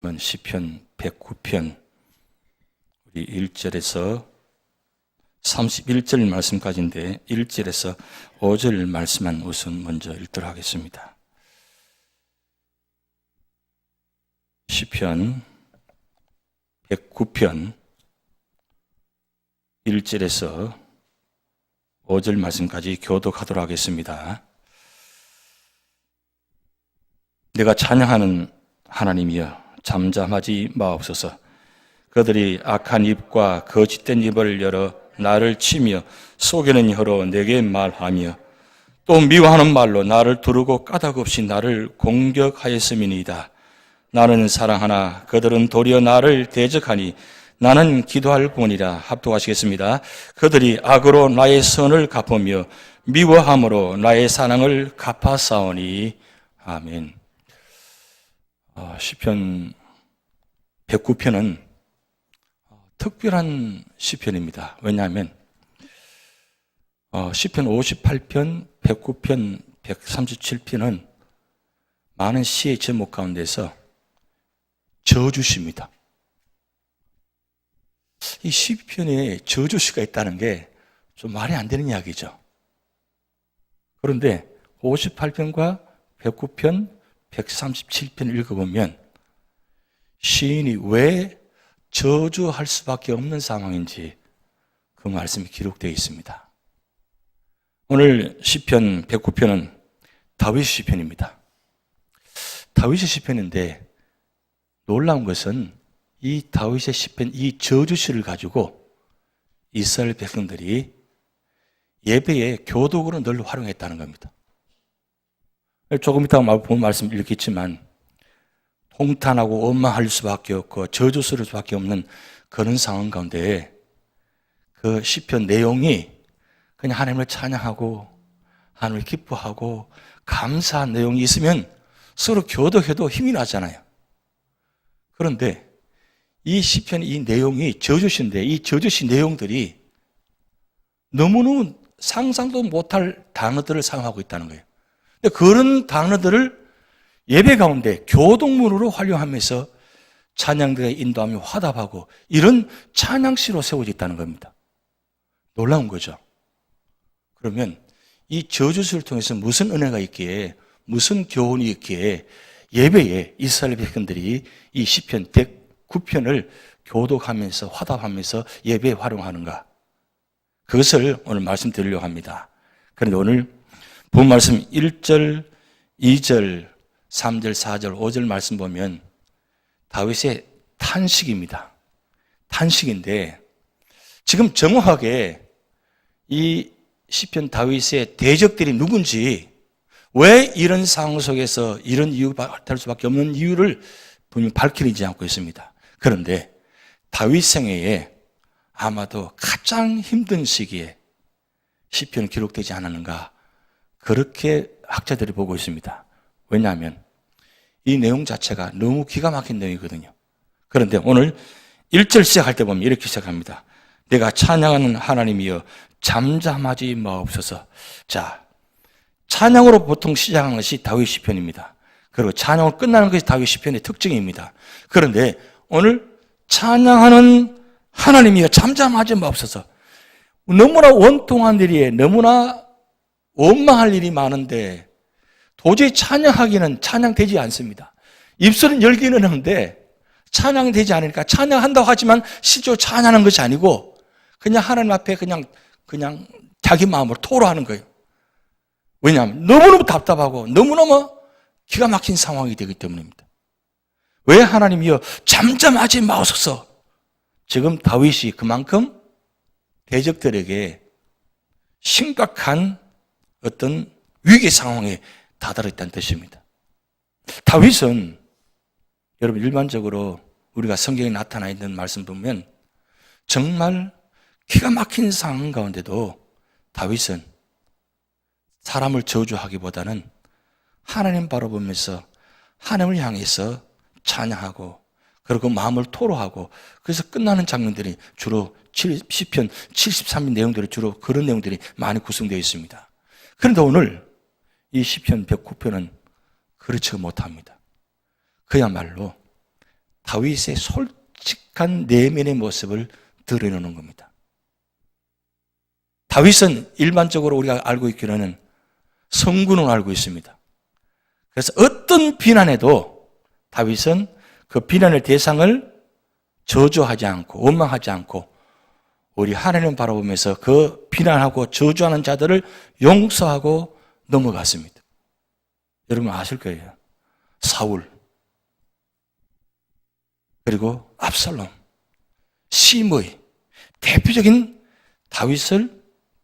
시편 109편 우리 1절에서 31절 말씀까지인데 1절에서 5절 말씀만 우선 먼저 읽도록 하겠습니다. 시편 109편 1절에서 5절 말씀까지 교독하도록 하겠습니다. 내가 찬양하는 하나님이여 잠잠하지 마옵소서. 그들이 악한 입과 거짓된 입을 열어 나를 치며 속이는 혀로 내게 말하며 또 미워하는 말로 나를 두르고 까닭없이 나를 공격하였음이니이다. 나는 사랑하나 그들은 도리어 나를 대적하니 나는 기도할 뿐이라. 합독하시겠습니다. 그들이 악으로 나의 선을 갚으며 미워함으로 나의 사랑을 갚아싸우니. 아멘. 시편 109편은 특별한 시편입니다. 왜냐하면 시편 58편, 109편, 137편은 많은 시의 제목 가운데서 저주시입니다. 이 시편에 저주시가 있다는 게 좀 말이 안 되는 이야기죠. 그런데 58편과 109편, 137편 읽어보면 시인이 왜 저주할 수밖에 없는 상황인지 그 말씀이 기록되어 있습니다. 오늘 시편 109편은 다윗의 시편입니다. 다윗의 시편인데 놀라운 것은 이 다윗의 시편, 이 저주시를 가지고 이스라엘 백성들이 예배에 교독으로 늘 활용했다는 겁니다. 조금 이따 본 말씀 읽겠지만 통탄하고 원망할 수밖에 없고 저주 쓸 수밖에 없는 그런 상황 가운데 그 시편 내용이 그냥 하나님을 찬양하고 하나님을 기뻐하고 감사한 내용이 있으면 서로 교독해도 힘이 나잖아요. 그런데 이 시편 이 내용이 저주시인데 이 저주시 내용들이 너무너무 상상도 못할 단어들을 사용하고 있다는 거예요. 그런 단어들을 예배 가운데 교독문으로 활용하면서 찬양들의 인도하며 화답하고 이런 찬양시로 세워져 있다는 겁니다. 놀라운 거죠. 그러면 이 저주시를 통해서 무슨 은혜가 있기에 무슨 교훈이 있기에 예배에 이스라엘 백성들이 이 시편 109편을 교독하면서 화답하면서 예배에 활용하는가? 그것을 오늘 말씀드리려고 합니다. 그런데 오늘 본 말씀 1절, 2절, 3절, 4절, 5절 말씀 보면 다윗의 탄식입니다. 탄식인데 지금 정확하게 이 시편 다윗의 대적들이 누군지 왜 이런 상황 속에서 이런 이유가 될 수밖에 없는 이유를 분명히 밝히지 않고 있습니다. 그런데 다윗 생애에 아마도 가장 힘든 시기에 시편이 기록되지 않았는가 그렇게 학자들이 보고 있습니다. 왜냐하면 이 내용 자체가 너무 기가 막힌 내용이거든요. 그런데 오늘 1절 시작할 때 보면 이렇게 시작합니다. 내가 찬양하는 하나님이여 잠잠하지 마옵소서. 자, 찬양으로 보통 시작하는 것이 다윗 시편입니다. 그리고 찬양으로 끝나는 것이 다윗 시편의 특징입니다. 그런데 오늘 찬양하는 하나님이여 잠잠하지 마옵소서. 너무나 원통한 일이에요. 너무나 원망할 일이 많은데 도저히 찬양하기는 찬양되지 않습니다. 입술은 열기는 하는데 찬양되지 않으니까 찬양한다고 하지만 실제로 찬양하는 것이 아니고 그냥 하나님 앞에 그냥 자기 마음으로 토로하는 거예요. 왜냐하면 너무너무 답답하고 너무너무 기가 막힌 상황이 되기 때문입니다. 왜 하나님이여 잠잠하지 마옵소서. 지금 다윗이 그만큼 대적들에게 심각한 어떤 위기 상황에 다다르 있다는 뜻입니다. 다윗은 여러분 일반적으로 우리가 성경에 나타나 있는 말씀 보면 정말 기가 막힌 상황 가운데도 다윗은 사람을 저주하기보다는 하나님 바라보면서 하나님을 향해서 찬양하고 그리고 마음을 토로하고 그래서 끝나는 장면들이 주로 시편 73편 내용들이 주로 그런 내용들이 많이 구성되어 있습니다. 그런데 오늘 이 시편 109편은 그렇지 못합니다. 그야말로 다윗의 솔직한 내면의 모습을 드러내는 겁니다. 다윗은 일반적으로 우리가 알고 있기로는 성군으로 알고 있습니다. 그래서 어떤 비난에도 다윗은 그 비난의 대상을 저주하지 않고 원망하지 않고 우리 하나님을 바라보면서 그 비난하고 저주하는 자들을 용서하고 넘어갔습니다. 여러분 아실 거예요. 사울, 그리고 압살롬, 시므이, 대표적인 다윗을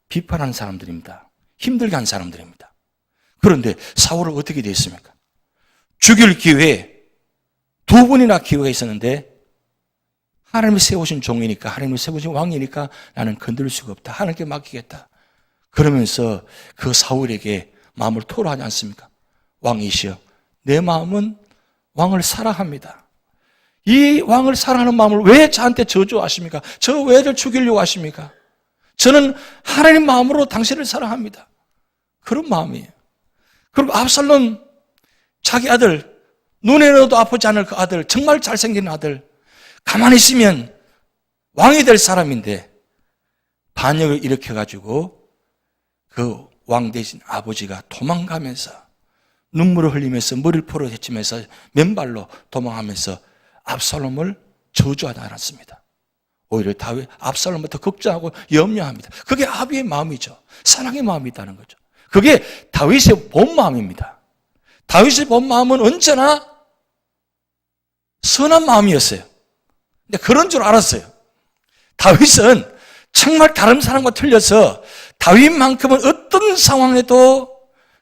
비판한 사람들입니다. 힘들게 한 사람들입니다. 그런데 사울은 어떻게 됐습니까? 죽일 기회에 두 번이나 기회가 있었는데 하나님이 세우신 종이니까, 하나님이 세우신 왕이니까 나는 건드릴 수가 없다. 하나님께 맡기겠다. 그러면서 그 사울에게 마음을 토로하지 않습니까? 왕이시여, 내 마음은 왕을 사랑합니다. 이 왕을 사랑하는 마음을 왜 저한테 저주하십니까? 저 왜 저를 죽이려고 하십니까? 저는 하나님 마음으로 당신을 사랑합니다. 그런 마음이에요. 그리고 압살롬, 자기 아들, 눈에 넣어도 아프지 않을 그 아들, 정말 잘생긴 아들, 가만히 있으면 왕이 될 사람인데 반역을 일으켜가지고 그 왕 대신 아버지가 도망가면서 눈물을 흘리면서 머리를 풀어헤치면서 맨발로 도망하면서 압살롬을 저주하지 않았습니다. 오히려 다윗 압살롬부터 걱정하고 염려합니다. 그게 아비의 마음이죠. 사랑의 마음이 있다는 거죠. 그게 다윗의 본 마음입니다. 다윗의 본 마음은 언제나 선한 마음이었어요. 근데 그런 줄 알았어요. 다윗은 정말 다른 사람과 틀려서 다윗만큼은 어떤 상황에도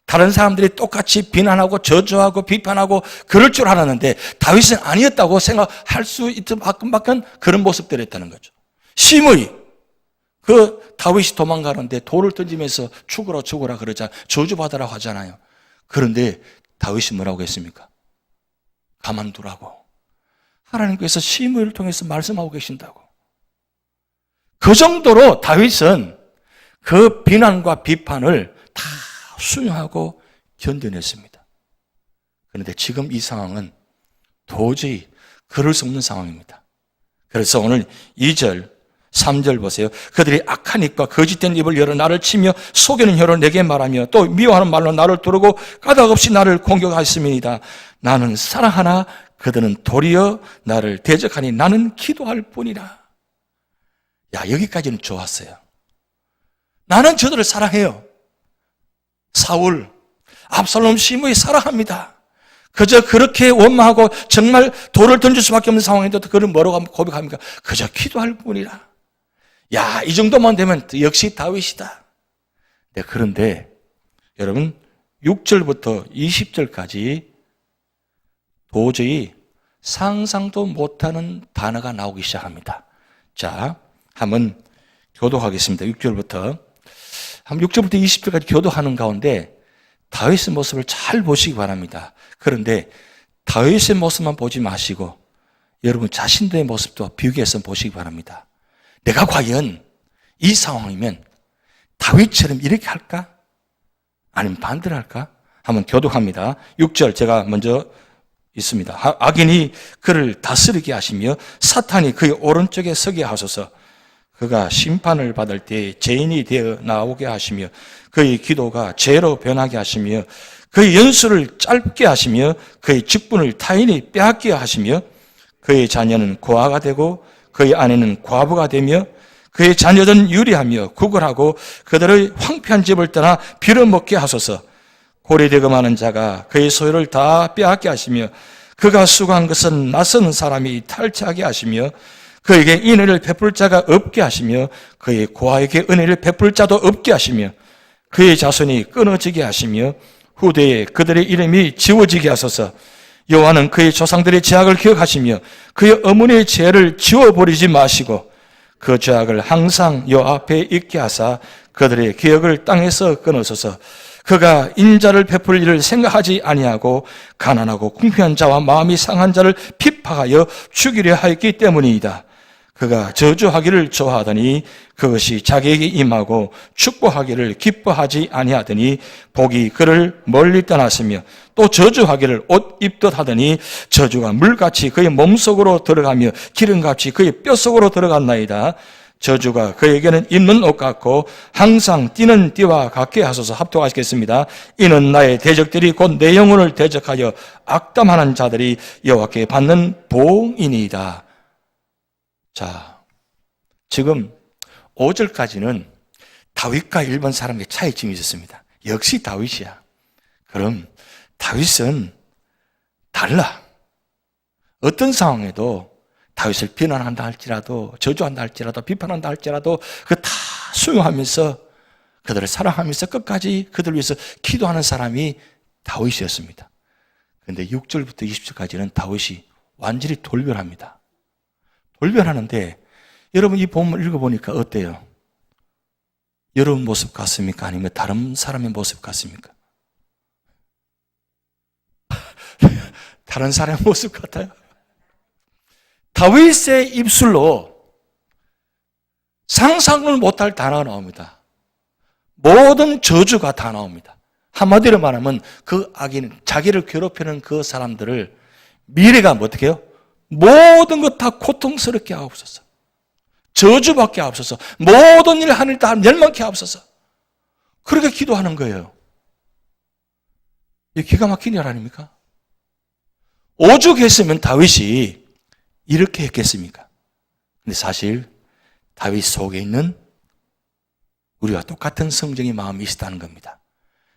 다른 사람들이 똑같이 비난하고 저주하고 비판하고 그럴 줄 알았는데 다윗은 아니었다고 생각할 수 있던 바끈바끈 그런 모습들이었다는 거죠. 시므이, 그 다윗이 도망가는데 돌을 던지면서 죽어라 그러자 저주받으라고 하잖아요. 그런데 다윗이 뭐라고 했습니까? 가만두라고. 하나님께서 시므이를 통해서 말씀하고 계신다고. 그 정도로 다윗은 그 비난과 비판을 다 수용하고 견뎌냈습니다. 그런데 지금 이 상황은 도저히 그럴 수 없는 상황입니다. 그래서 오늘 2절, 3절 보세요. 그들이 악한 입과 거짓된 입을 열어 나를 치며 속이는 혀로 내게 말하며 또 미워하는 말로 나를 두르고 까닭없이 나를 공격하였음이니이다. 나는 사랑하나 그들은 도리어 나를 대적하니 나는 기도할 뿐이라. 야, 여기까지는 좋았어요. 나는 저들을 사랑해요. 사울, 압살롬, 시므이 사랑합니다. 그저 그렇게 원망하고 정말 돌을 던질 수밖에 없는 상황인데 그를 뭐라고 고백합니까? 그저 기도할 뿐이라. 야, 이 정도만 되면 역시 다윗이다. 네, 그런데 여러분 6절부터 20절까지 도저히 상상도 못하는 단어가 나오기 시작합니다. 자, 한번 교독하겠습니다. 6절부터 20절까지 교독하는 가운데 다윗의 모습을 잘 보시기 바랍니다. 그런데 다윗의 모습만 보지 마시고 여러분 자신들의 모습도 비교해서 보시기 바랍니다. 내가 과연 이 상황이면 다윗처럼 이렇게 할까? 아니면 반대로 할까? 한번 교독합니다. 6절 제가 먼저 있습니다. 악인이 그를 다스리게 하시며 사탄이 그의 오른쪽에 서게 하소서. 그가 심판을 받을 때 죄인이 되어 나오게 하시며 그의 기도가 죄로 변하게 하시며 그의 연수를 짧게 하시며 그의 직분을 타인이 빼앗게 하시며 그의 자녀는 고아가 되고 그의 아내는 과부가 되며 그의 자녀들은 유리하며 구걸하고 그들의 황폐한 집을 떠나 빌어먹게 하소서. 고리되고 많은 자가 그의 소유를 다 빼앗게 하시며 그가 수고한 것은 낯선 사람이 탈취하게 하시며 그에게 인애를 베풀 자가 없게 하시며 그의 고아에게 은혜를 베풀 자도 없게 하시며 그의 자손이 끊어지게 하시며 후대에 그들의 이름이 지워지게 하소서. 여호와는 그의 조상들의 죄악을 기억하시며 그의 어머니의 죄를 지워버리지 마시고 그 죄악을 항상 여호와 앞에 있게 하사 그들의 기억을 땅에서 끊으소서. 그가 인자를 베풀 일을 생각하지 아니하고 가난하고 궁핍한 자와 마음이 상한 자를 핍박하여 죽이려 하였기 때문이다. 그가 저주하기를 좋아하더니 그것이 자기에게 임하고 축복하기를 기뻐하지 아니하더니 복이 그를 멀리 떠났으며 또 저주하기를 옷 입듯 하더니 저주가 물같이 그의 몸속으로 들어가며 기름같이 그의 뼛속으로 들어갔나이다. 저주가 그에게는 입는 옷 같고 항상 뛰는 띠와 같게 하소서. 합독하시겠습니다. 이는 나의 대적들이 곧 내 영혼을 대적하여 악담하는 자들이 여호와께 받는 보응이니이다. 자, 지금 5절까지는 다윗과 일반 사람의 차이점이 있었습니다. 역시 다윗이야. 그럼 다윗은 달라. 어떤 상황에도 다윗을 비난한다 할지라도, 저주한다 할지라도, 비판한다 할지라도 그 다 수용하면서 그들을 사랑하면서 끝까지 그들을 위해서 기도하는 사람이 다윗이었습니다. 그런데 6절부터 20절까지는 다윗이 완전히 돌변합니다. 돌변하는데 여러분 이 본문 읽어보니까 어때요? 여러분 모습 같습니까? 아니면 다른 사람의 모습 같습니까? 다른 사람의 모습 같아요. 다윗의 입술로 상상을 못할 단어가 나옵니다. 모든 저주가 다 나옵니다. 한마디로 말하면 그 악인, 자기를 괴롭히는 그 사람들을 미래가 어떻게 해요? 모든 것 다 고통스럽게 하옵소서. 저주받게 하옵소서. 모든 일 하늘 다 멸망케 하옵소서. 그렇게 기도하는 거예요. 이게 기가 막힌 일 아닙니까? 오죽했으면 다윗이 이렇게 했겠습니까? 근데 사실 다윗 속에 있는 우리와 똑같은 성정의 마음이 있었다는 겁니다.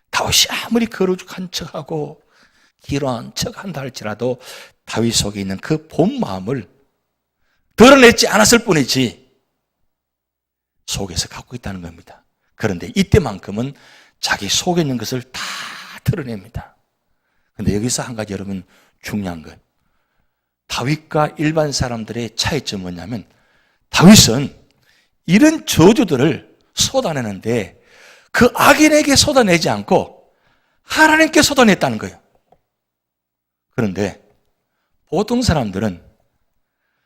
다윗이 아무리 거룩한 척하고 기로한 척한다 할지라도 다윗 속에 있는 그 본 마음을 드러내지 않았을 뿐이지 속에서 갖고 있다는 겁니다. 그런데 이때만큼은 자기 속에 있는 것을 다 드러냅니다. 그런데 여기서 한 가지 여러분 중요한 것, 다윗과 일반 사람들의 차이점은 뭐냐면 다윗은 이런 저주들을 쏟아내는데 그 악인에게 쏟아내지 않고 하나님께 쏟아냈다는 거예요. 그런데 보통 사람들은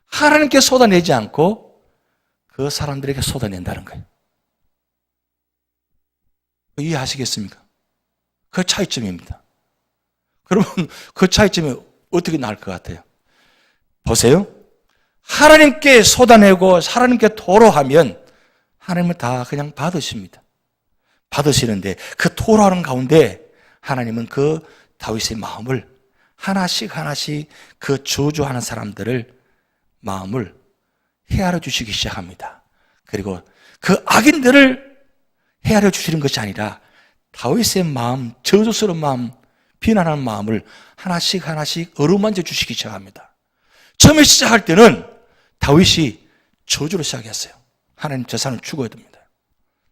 하나님께 쏟아내지 않고 그 사람들에게 쏟아낸다는 거예요. 이해하시겠습니까? 그 차이점입니다. 그러면 그 차이점이 어떻게 나을 것 같아요? 보세요. 하나님께 쏟아내고 하나님께 토로하면 하나님은 다 그냥 받으십니다. 받으시는데 그 토로하는 가운데 하나님은 그 다윗의 마음을 하나씩 하나씩 그 저주하는 사람들을 마음을 헤아려 주시기 시작합니다. 그리고 그 악인들을 헤아려 주시는 것이 아니라 다윗의 마음, 저주스러운 마음, 비난하는 마음을 하나씩 하나씩 어루만져 주시기 시작합니다. 처음에 시작할 때는 다윗이 저주로 시작했어요. 하나님, 저 사람 죽어야 됩니다.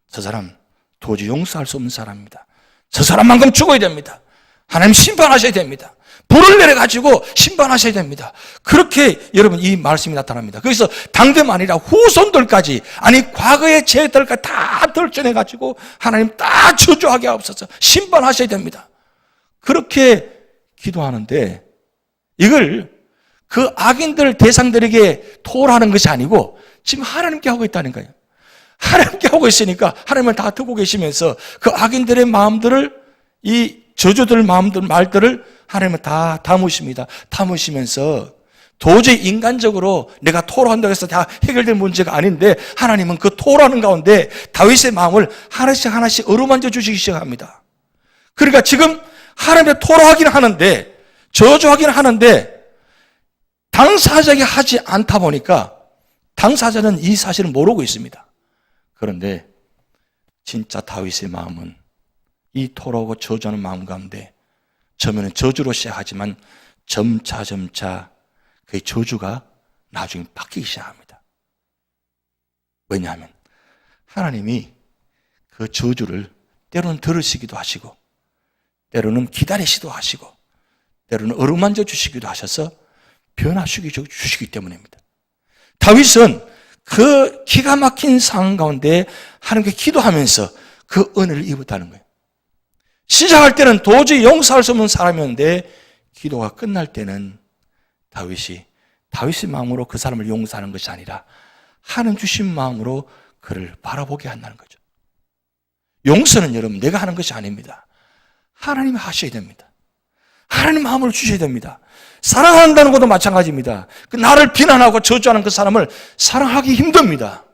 저 사람 도저히 용서할 수 없는 사람입니다. 저 사람만큼 죽어야 됩니다. 하나님 심판하셔야 됩니다. 불을 내려가지고 심판하셔야 됩니다. 그렇게 여러분 이 말씀이 나타납니다. 그래서 당대만 아니라 후손들까지, 아니 과거의 죄들까지 다 덜쳐내가지고 하나님 다 저주하게 하옵소서, 심판하셔야 됩니다. 그렇게 기도하는데 이걸 그 악인들 대상들에게 토로하는 것이 아니고 지금 하나님께 하고 있다는 거예요. 하나님께 하고 있으니까 하나님은 다 듣고 계시면서 그 악인들의 마음들을, 이 저주들 마음들, 말들을 하나님은 다 담으십니다. 담으시면서 도저히 인간적으로 내가 토로한다고 해서 다 해결될 문제가 아닌데 하나님은 그 토로하는 가운데 다윗의 마음을 하나씩 하나씩 어루만져 주시기 시작합니다. 그러니까 지금 하나님의 토로하긴 하는데, 저주하긴 하는데 당사자에게 하지 않다 보니까 당사자는 이 사실을 모르고 있습니다. 그런데 진짜 다윗의 마음은 이 토로하고 저주하는 마음 가운데 처음에는 저주로 시작하지만 점차 그 저주가 나중에 바뀌기 시작합니다. 왜냐하면 하나님이 그 저주를 때로는 들으시기도 하시고 때로는 기다리시기도 하시고 때로는 어루만져 주시기도 하셔서 변화시켜 주시기 때문입니다. 다윗은 그 기가 막힌 상황 가운데 하나님께 기도하면서 그 은혜를 입었다는 거예요. 시작할 때는 도저히 용서할 수 없는 사람이었는데 기도가 끝날 때는 다윗의 마음으로 그 사람을 용서하는 것이 아니라 하나님 주신 마음으로 그를 바라보게 한다는 거죠. 용서는 여러분 내가 하는 것이 아닙니다. 하나님이 하셔야 됩니다. 하나님 마음을 주셔야 됩니다. 사랑한다는 것도 마찬가지입니다. 그 나를 비난하고 저주하는 그 사람을 사랑하기 힘듭니다.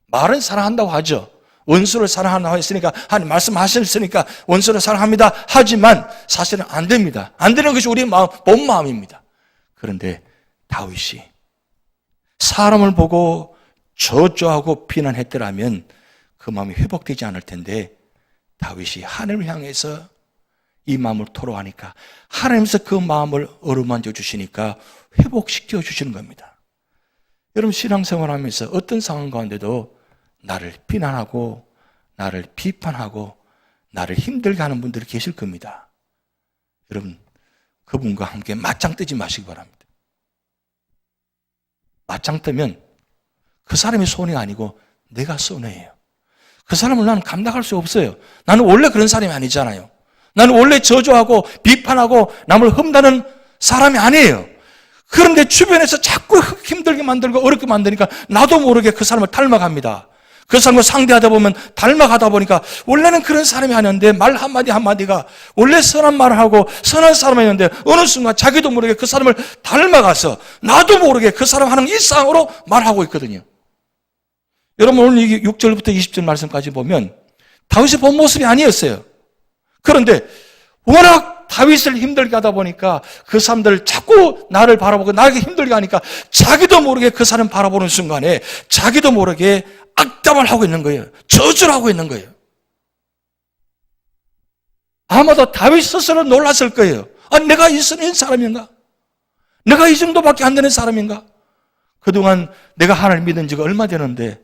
말은 사랑한다고 하죠. 원수를 사랑한다고 했으니까 하나님 말씀하셨으니까 원수를 사랑합니다 하지만 사실은 안 됩니다. 안 되는 것이 우리의 마음, 본 마음입니다. 그런데 다윗이 사람을 보고 저주하고 비난했더라면 그 마음이 회복되지 않을 텐데 다윗이 하나님을 향해서 이 마음을 토로하니까 하나님께서 그 마음을 어루만져 주시니까 회복시켜 주시는 겁니다. 여러분 신앙생활하면서 어떤 상황 가운데도 나를 비난하고 나를 비판하고 나를 힘들게 하는 분들이 계실 겁니다. 여러분 그분과 함께 맞짱 뜨지 마시기 바랍니다. 맞짱 뜨면 그 사람의 손이 아니고 내가 손해예요. 그 사람을 나는 감당할 수 없어요. 나는 원래 그런 사람이 아니잖아요. 나는 원래 저주하고 비판하고 남을 험다는 사람이 아니에요. 그런데 주변에서 자꾸 힘들게 만들고 어렵게 만드니까 나도 모르게 그 사람을 닮아갑니다. 그 사람과 상대하다 보면 닮아가다 보니까 원래는 그런 사람이 아니었는데 말 한마디 한마디가 원래 선한 말을 하고 선한 사람이었는데 어느 순간 자기도 모르게 그 사람을 닮아가서 나도 모르게 그 사람 하는 일상으로 말하고 있거든요. 여러분 오늘 6절부터 20절 말씀까지 보면 다윗의 본 모습이 아니었어요. 그런데 워낙 다윗을 힘들게 하다 보니까 그 사람들 자꾸 나를 바라보고 나에게 힘들게 하니까 자기도 모르게 그 사람 바라보는 순간에 자기도 모르게 악담을 하고 있는 거예요. 저주를 하고 있는 거예요. 아마도 다윗 스스로 놀랐을 거예요. 아, 내가 이 사람인가? 내가 이 정도밖에 안 되는 사람인가? 그동안 내가 하나님 믿은 지가 얼마 되는데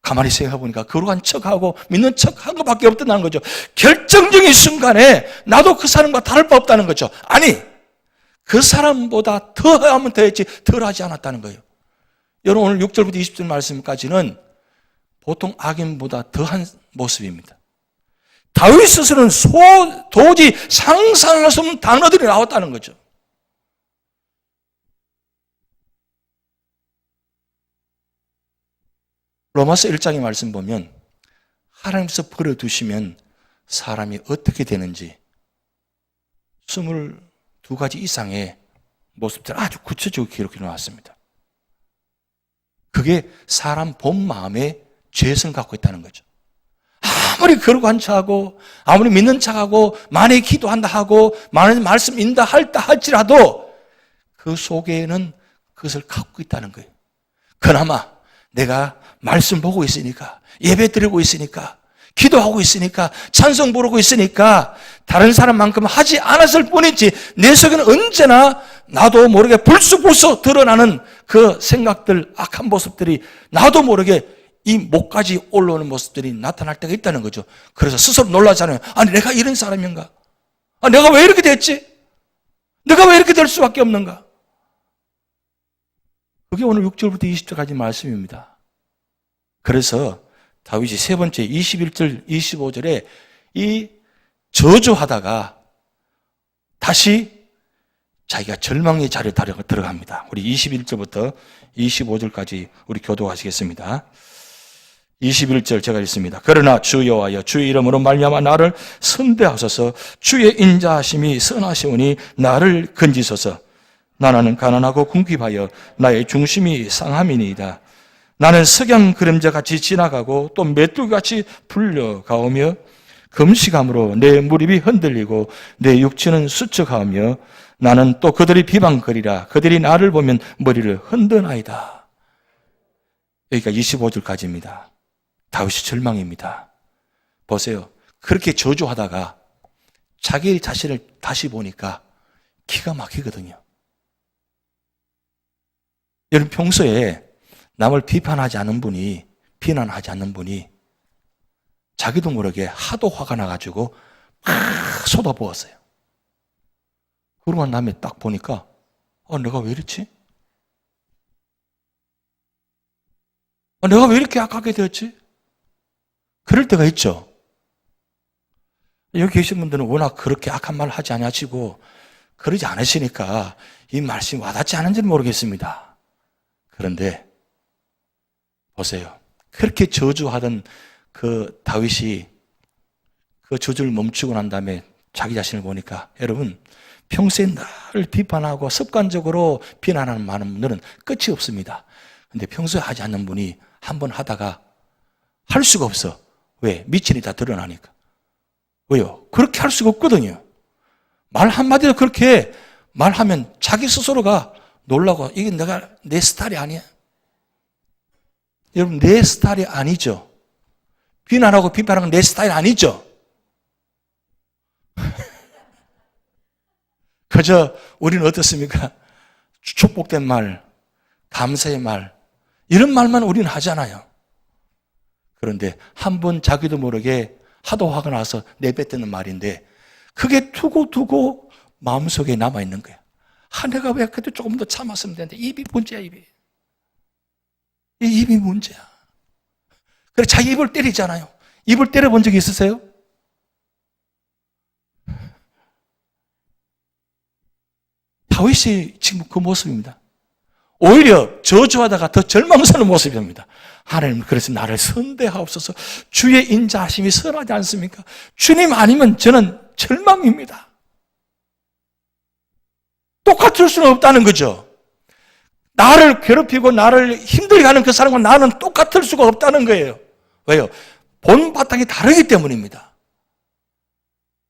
가만히 생각해 보니까 거룩한 척하고 믿는 척한 것밖에 없다는 거죠. 결정적인 순간에 나도 그 사람과 다를 바 없다는 거죠. 아니, 그 사람보다 더 하면 더했지 덜 하지 않았다는 거예요. 여러분 오늘 6절부터 20절 말씀까지는 보통 악인보다 더한 모습입니다. 다윗 스스로는 도저히 상상할 수 없는 단어들이 나왔다는 거죠. 로마서 1장의 말씀 보면 하나님께서 버려두시면 사람이 어떻게 되는지 22가지 이상의 모습들 아주 구체적으로 기록해 놓았습니다. 그게 사람 본 마음의 죄성을 갖고 있다는 거죠. 아무리 거룩한 척하고 아무리 믿는 척하고 많이 기도한다 하고 많은 말씀 인다 할다 할지라도 그 속에는 그것을 갖고 있다는 거예요. 그나마 내가 말씀 보고 있으니까 예배 드리고 있으니까 기도하고 있으니까 찬송 부르고 있으니까 다른 사람만큼 하지 않았을 뿐이지 내 속에는 언제나 나도 모르게 불쑥불쑥 드러나는 그 생각들 악한 모습들이 나도 모르게 이 목까지 올라오는 모습들이 나타날 때가 있다는 거죠. 그래서 스스로 놀라잖아요. 아니 내가 이런 사람인가? 아, 내가 왜 이렇게 됐지? 내가 왜 이렇게 될 수밖에 없는가? 그게 오늘 6절부터 20절까지 말씀입니다. 그래서 다윗이 세 번째 21절, 25절에 이 저주하다가 다시 자기가 절망의 자리에 들어갑니다. 우리 21절부터 25절까지 우리 교도하시겠습니다. 21절 제가 읽습니다. 그러나 주 여호와여 주의 이름으로 말미암아 나를 선대하소서 주의 인자하심이 선하시오니 나를 건지소서 나는 가난하고 궁핍하여 나의 중심이 상함이니이다. 나는 석양 그림자같이 지나가고 또 메뚜기같이 풀려가오며 금식함으로 내 무릎이 흔들리고 내 육체는 수척하며 나는 또 그들이 비방거리라 그들이 나를 보면 머리를 흔드나이다. 여기가 25절까지입니다. 다윗이 절망입니다. 보세요. 그렇게 저주하다가 자기 자신을 다시 보니까 기가 막히거든요. 여러분 평소에 남을 비판하지 않는 분이 비난하지 않는 분이 자기도 모르게 하도 화가 나가지고 막 쏟아부었어요. 그러고 난 다음에 딱 보니까 내가 왜 이렇지? 내가 왜 이렇게 악하게 되었지? 그럴 때가 있죠. 여기 계신 분들은 워낙 그렇게 악한 말을 하지 않으시고 그러지 않으시니까 이 말씀이 와닿지 않은지는 모르겠습니다. 그런데 보세요. 그렇게 저주하던 그 다윗이 그 저주를 멈추고 난 다음에 자기 자신을 보니까 여러분 평소에 나를 비판하고 습관적으로 비난하는 많은 분들은 끝이 없습니다. 근데 평소에 하지 않는 분이 한 번 하다가 할 수가 없어. 왜? 미천이 다 드러나니까. 왜요? 그렇게 할 수가 없거든요. 말 한마디로 그렇게 말하면 자기 스스로가 놀라고 이게 내 스타일이 아니야. 여러분 내 스타일이 아니죠. 비난하고 비판하는 내 스타일 아니죠. 그저 우리는 어떻습니까? 축복된 말, 감사의 말 이런 말만 우리는 하잖아요. 그런데 한 번 자기도 모르게 하도 화가 나서 내뱉는 말인데 그게 두고두고 마음속에 남아있는 거야. 내가 왜 그래도 조금 더 참았으면 되는데 입이 문제야, 입이. 이 입이 문제야. 그래 자기 입을 때리잖아요. 입을 때려본 적이 있으세요? 다윗이 지금 그 모습입니다. 오히려 저주하다가 더 절망스러운 모습입니다. 하나님 그래서 나를 선대하옵소서. 주의 인자하심이 선하지 않습니까? 주님 아니면 저는 절망입니다. 똑같을 수는 없다는 거죠. 나를 괴롭히고 나를 힘들게 하는 그 사람과 나는 똑같을 수가 없다는 거예요. 왜요? 본 바탕이 다르기 때문입니다.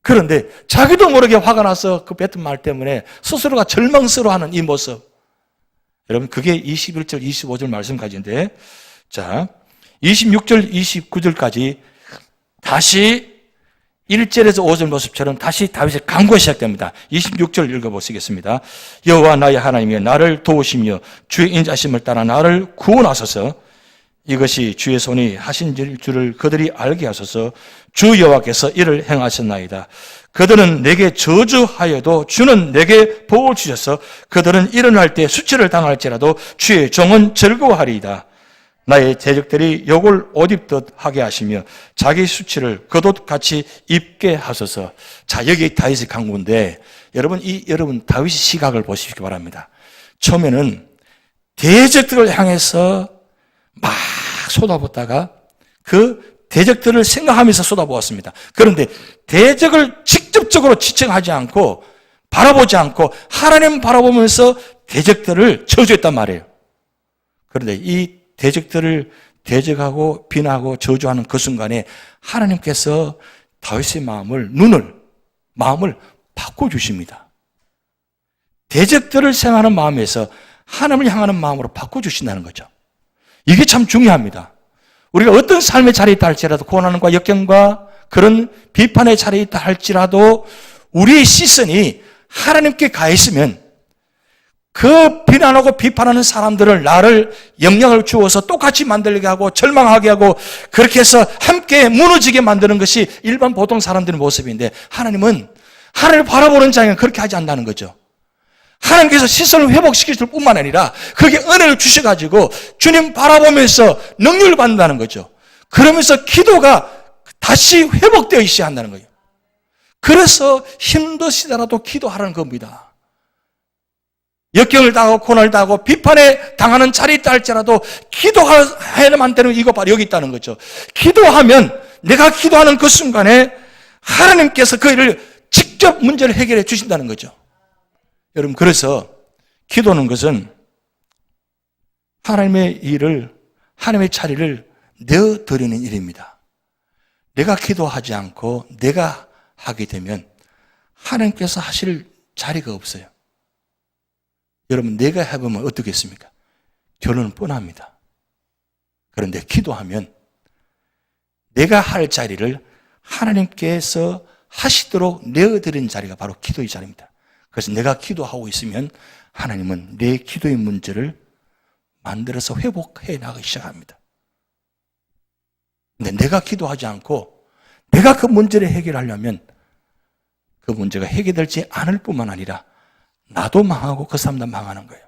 그런데 자기도 모르게 화가 나서 그 뱉은 말 때문에 스스로가 절망스러워하는 이 모습. 여러분 그게 21절 25절 말씀 가지인데 자 26절 29절까지 다시 1절에서 5절 모습처럼 다시 다윗의 강구가 시작됩니다. 26절 읽어보시겠습니다. 여호와 나의 하나님이여 나를 도우시며 주의 인자하심을 따라 나를 구원하소서. 이것이 주의 손이 하신 줄을 그들이 알게 하소서. 주 여호와께서 이를 행하셨나이다. 그들은 내게 저주하여도 주는 내게 복을 주셔서 그들은 일어날 때 수치를 당할지라도 주의 종은 즐거워하리이다. 나의 대적들이 욕을 옷 입듯 하게 하시며 자기 수치를 겉옷같이 입게 하소서. 자, 여기 다윗의 강구인데 여러분 다윗의 시각을 보시기 바랍니다. 처음에는 대적들을 향해서 막 쏟아붓다가 그 대적들을 생각하면서 쏟아부었습니다. 그런데 대적을 직접적으로 지칭하지 않고 바라보지 않고 하나님 바라보면서 대적들을 저주했단 말이에요. 그런데 이 대적들을 대적하고 비난하고 저주하는 그 순간에 하나님께서 다윗의 마음을 바꿔주십니다. 대적들을 생각하는 마음에서 하나님을 향하는 마음으로 바꿔주신다는 거죠. 이게 참 중요합니다. 우리가 어떤 삶의 자리에 있다 할지라도 고난과 역경과 그런 비판의 자리에 있다 할지라도 우리의 시선이 하나님께 가 있으면 그 비난하고 비판하는 사람들을 나를 영향을 주어서 똑같이 만들게 하고 절망하게 하고 그렇게 해서 함께 무너지게 만드는 것이 일반 보통 사람들의 모습인데 하나님은 하나님을 바라보는 자에는 그렇게 하지 않는다는 거죠. 하나님께서 시선을 회복시킬 뿐만 아니라 그게 은혜를 주셔가지고 주님 바라보면서 능력을 받는다는 거죠. 그러면서 기도가 다시 회복되어 있어야 한다는 거예요. 그래서 힘드시더라도 기도하라는 겁니다. 역경을 당하고 고난을 당하고 비판에 당하는 자리에 있다 할지라도 기도해야만 되는 이거 바로 여기 있다는 거죠. 기도하면 내가 기도하는 그 순간에 하나님께서 그 일을 직접 문제를 해결해 주신다는 거죠. 여러분 그래서 기도하는 것은 하나님의 일을 하나님의 자리를 내어드리는 일입니다. 내가 기도하지 않고 내가 하게 되면 하나님께서 하실 자리가 없어요. 여러분 내가 해보면 어떻겠습니까? 결론은 뻔합니다. 그런데 기도하면 내가 할 자리를 하나님께서 하시도록 내어드리는 자리가 바로 기도의 자리입니다. 그래서 내가 기도하고 있으면 하나님은 내 기도의 문제를 만들어서 회복해 나가기 시작합니다. 근데 내가 기도하지 않고 내가 그 문제를 해결하려면 그 문제가 해결되지 않을 뿐만 아니라 나도 망하고 그 사람도 망하는 거예요.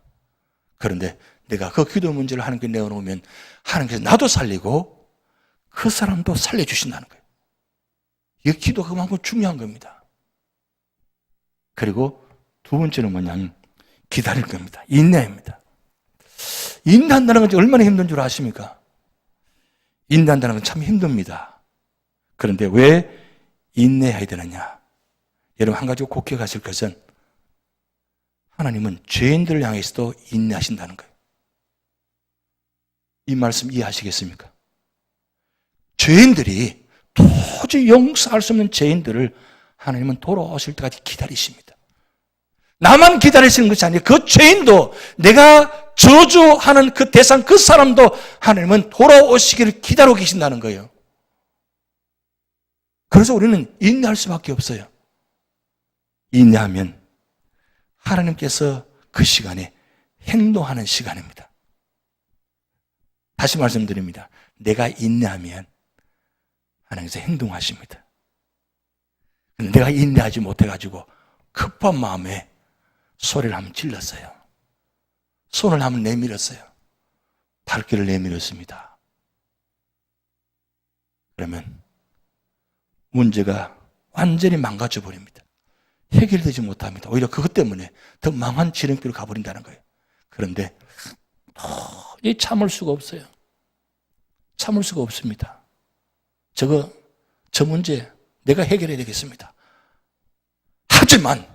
그런데 내가 그 기도 문제를 하나님께 내어놓으면 하나님께서 나도 살리고 그 사람도 살려주신다는 거예요. 이게 기도가 그만큼 중요한 겁니다. 그리고 두 번째는 뭐냐면 기다릴 겁니다. 인내입니다. 인내한다는 것이 얼마나 힘든 줄 아십니까? 인내한다는 건 참 힘듭니다. 그런데 왜 인내해야 되느냐? 여러분 한 가지 꼭 기억하실 것은 하나님은 죄인들을 향해서도 인내하신다는 거예요. 이 말씀 이해하시겠습니까? 죄인들이 도저히 용서할 수 없는 죄인들을 하나님은 돌아오실 때까지 기다리십니다. 나만 기다리시는 것이 아니라 그 죄인도 내가 저주하는 그 대상 그 사람도 하나님은 돌아오시기를 기다리고 계신다는 거예요. 그래서 우리는 인내할 수밖에 없어요. 인내하면 하나님께서 그 시간에 행동하는 시간입니다. 다시 말씀드립니다. 내가 인내하면 하나님께서 행동하십니다. 근데 내가 인내하지 못해가지고 급한 마음에 소리를 한번 질렀어요. 손을 한번 내밀었어요. 발길을 내밀었습니다. 그러면 문제가 완전히 망가져 버립니다. 해결되지 못합니다. 오히려 그것 때문에 더 망한 지름길로 가버린다는 거예요. 그런데 도저히 참을 수가 없어요. 참을 수가 없습니다. 저 문제 내가 해결해야 되겠습니다. 하지만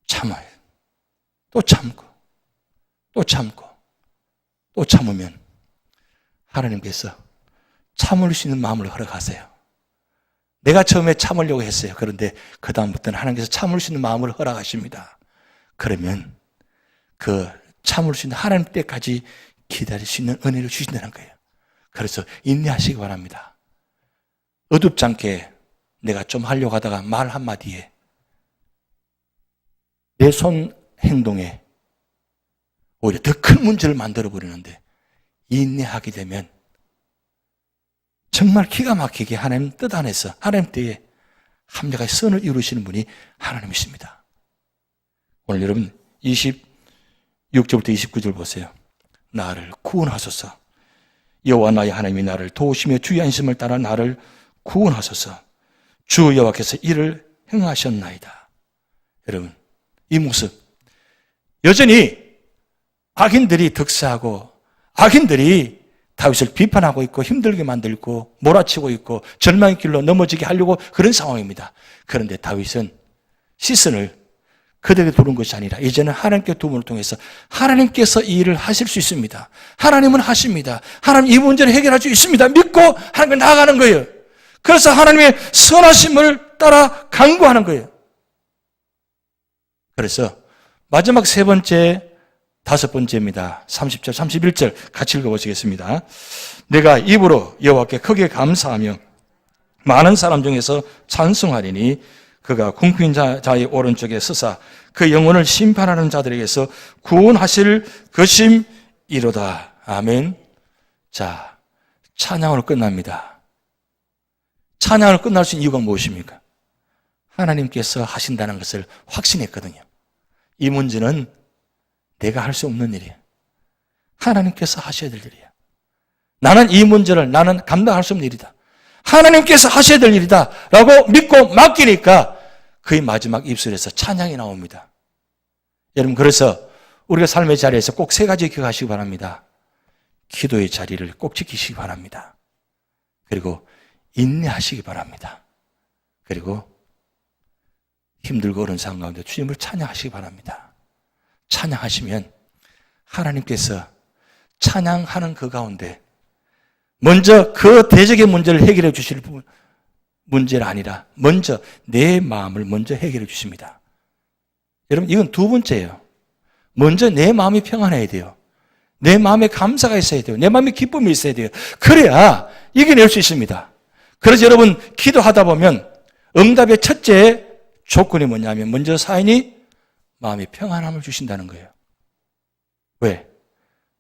참아요. 또 참고 또 참고 또 참으면 하나님께서 참을 수 있는 마음을 허락하세요. 내가 처음에 참으려고 했어요. 그런데 그 다음부터는 하나님께서 참을 수 있는 마음을 허락하십니다. 그러면 그 참을 수 있는 하나님 때까지 기다릴 수 있는 은혜를 주신다는 거예요. 그래서 인내하시기 바랍니다. 어둡지 않게 내가 좀 하려고 하다가 말 한마디에 내 손 행동에 오히려 더 큰 문제를 만들어버리는데 인내하게 되면 정말 기가 막히게 하나님 뜻 안에서 하나님 때에 합력의 선을 이루시는 분이 하나님이십니다. 오늘 여러분 26절부터 29절 보세요. 나를 구원하소서. 여호와 나의 하나님이 나를 도우시며 주의 안심을 따라 나를 구원하소서. 주 여호와께서 이를 행하셨나이다. 여러분 이 모습 여전히 악인들이 득세하고 악인들이 다윗을 비판하고 있고 힘들게 만들고 몰아치고 있고 절망의 길로 넘어지게 하려고 그런 상황입니다. 그런데 다윗은 시선을 그들에게 두는 것이 아니라 이제는 하나님께 도움을 통해서 하나님께서 이 일을 하실 수 있습니다. 하나님은 하십니다. 하나님 이 문제를 해결할 수 있습니다. 믿고 하나님께 나아가는 거예요. 그래서 하나님의 선하심을 따라 간구하는 거예요. 그래서 마지막 세 번째, 다섯 번째입니다. 30절, 31절 같이 읽어보시겠습니다. 내가 입으로 여호와께 크게 감사하며 많은 사람 중에서 찬송하리니 그가 궁핍인 자의 오른쪽에 서사 그 영혼을 심판하는 자들에게서 구원하실 것임이로다. 아멘. 자, 찬양으로 끝납니다. 찬양으로 끝날 수 있는 이유가 무엇입니까? 하나님께서 하신다는 것을 확신했거든요. 이 문제는 내가 할 수 없는 일이에요. 하나님께서 하셔야 될 일이야. 나는 이 문제를 나는 감당할 수 없는 일이다. 하나님께서 하셔야 될 일이다 라고 믿고 맡기니까 그의 마지막 입술에서 찬양이 나옵니다. 여러분 그래서 우리가 삶의 자리에서 꼭 세 가지 기억하시기 바랍니다. 기도의 자리를 꼭 지키시기 바랍니다. 그리고 인내하시기 바랍니다. 그리고 힘들고 어려운 상황 가운데 주님을 찬양하시기 바랍니다. 찬양하시면 하나님께서 찬양하는 그 가운데 먼저 그 대적의 문제를 해결해 주실 문제가 아니라 먼저 내 마음을 먼저 해결해 주십니다. 여러분 이건 두 번째예요. 먼저 내 마음이 평안해야 돼요. 내 마음에 감사가 있어야 돼요. 내 마음에 기쁨이 있어야 돼요. 그래야 이겨낼 수 있습니다. 그래서 여러분 기도하다 보면 응답의 첫째 조건이 뭐냐면 먼저 사인이 마음의 평안함을 주신다는 거예요. 왜?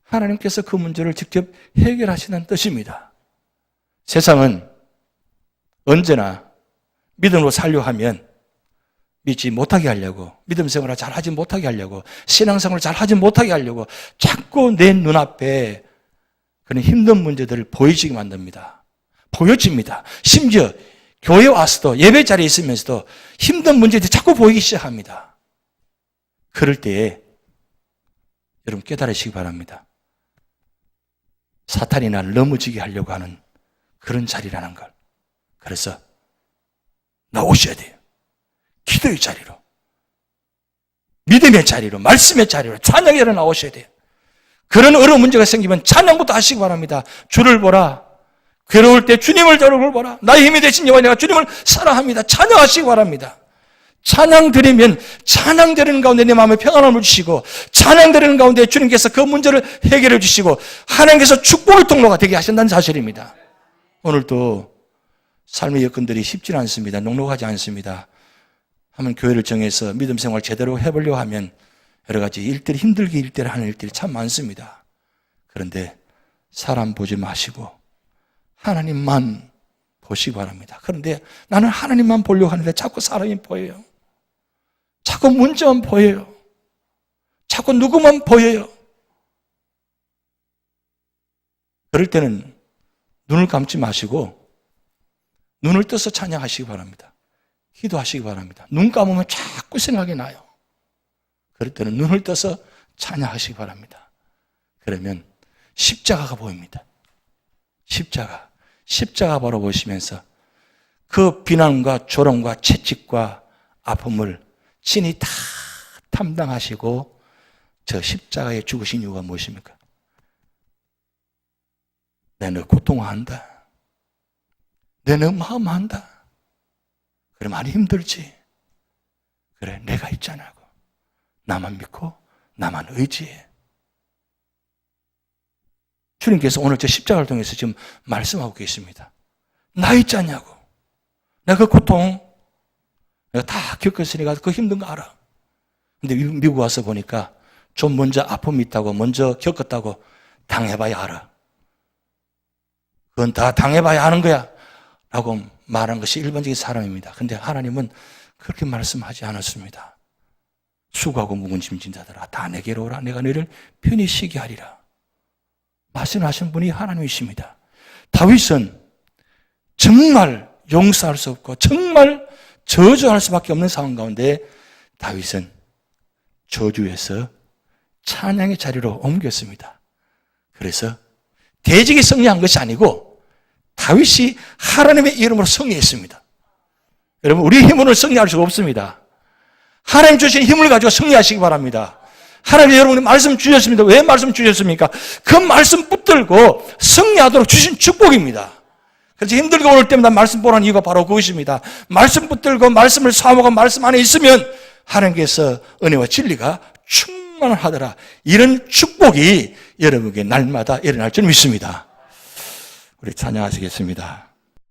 하나님께서 그 문제를 직접 해결하시는 뜻입니다. 세상은 언제나 믿음으로 살려 하면 믿지 못하게 하려고, 믿음 생활을 잘 하지 못하게 하려고, 신앙생활을 잘 하지 못하게 하려고 자꾸 내 눈앞에 그런 힘든 문제들을 보여지게 만듭니다. 보여집니다. 심지어 교회 와서도 예배 자리에 있으면서도 힘든 문제들이 자꾸 보이기 시작합니다. 그럴 때에 여러분 깨달으시기 바랍니다. 사탄이 나를 넘어지게 하려고 하는 그런 자리라는 걸. 그래서 나오셔야 돼요. 기도의 자리로, 믿음의 자리로, 말씀의 자리로, 찬양에 나오셔야 돼요. 그런 어려운 문제가 생기면 찬양부터 하시기 바랍니다. 주를 보라. 괴로울 때 주님을 저를 보라. 나의 힘이 되신 여호와 내가 주님을 사랑합니다. 찬양하시기 바랍니다. 찬양 드리면 찬양 드리는 가운데 내 마음에 평안함을 주시고, 찬양 드리는 가운데 주님께서 그 문제를 해결해 주시고 하나님께서 축복의 통로가 되게 하신다는 사실입니다. 오늘도 삶의 여건들이 쉽지 않습니다. 녹록하지 않습니다. 한번 교회를 정해서 믿음 생활 제대로 해보려고 하면 여러 가지 일들이 힘들게 일들을 하는 일들이 참 많습니다. 그런데 사람 보지 마시고 하나님만 보시기 바랍니다. 그런데 나는 하나님만 보려고 하는데 자꾸 사람이 보여요. 자꾸 문제만 보여요. 자꾸 누구만 보여요. 그럴 때는 눈을 감지 마시고 눈을 떠서 찬양하시기 바랍니다. 기도하시기 바랍니다. 눈 감으면 자꾸 생각이 나요. 그럴 때는 눈을 떠서 찬양하시기 바랍니다. 그러면 십자가가 보입니다. 십자가 바로 보시면서 그 비난과 조롱과 채찍과 아픔을 친히 다 담당하시고 저 십자가에 죽으신 이유가 무엇입니까? 내 너 고통한다. 내 너 마음 한다. 그래 많이 힘들지. 그래 내가 있잖아. 나만 믿고 나만 의지해. 주님께서 오늘 저 십자가를 통해서 지금 말씀하고 계십니다. 나 있잖냐고. 내가 그 고통 내가 다 겪었으니까 그 힘든 거 알아. 근데 미국 와서 보니까 좀 먼저 아픔이 있다고 먼저 겪었다고 당해봐야 알아. 그건 다 당해봐야 하는 거야 라고 말한 것이 일반적인 사람입니다. 근데 하나님은 그렇게 말씀하지 않았습니다. 수고하고 묵은 짐진 자들아 다 내게로 오라. 내가 너희를 편히 쉬게 하리라. 말씀하신 분이 하나님이십니다. 다윗은 정말 용서할 수 없고 정말 저주할 수밖에 없는 상황 가운데 다윗은 저주에서 찬양의 자리로 옮겼습니다. 그래서 대적이 승리한 것이 아니고 다윗이 하나님의 이름으로 승리했습니다. 여러분 우리 힘으로 승리할 수가 없습니다. 하나님 주신 힘을 가지고 승리하시기 바랍니다. 하나님 여러분이 말씀 주셨습니다. 왜 말씀 주셨습니까? 그 말씀 붙들고 승리하도록 주신 축복입니다. 그래서 힘들게 올 때마다 말씀 보라는 이유가 바로 그것입니다. 말씀 붙들고 말씀을 사모하고 말씀 안에 있으면 하나님께서 은혜와 진리가 충만하더라. 이런 축복이 여러분에게 날마다 일어날 줄 믿습니다. 우리 찬양하시겠습니다.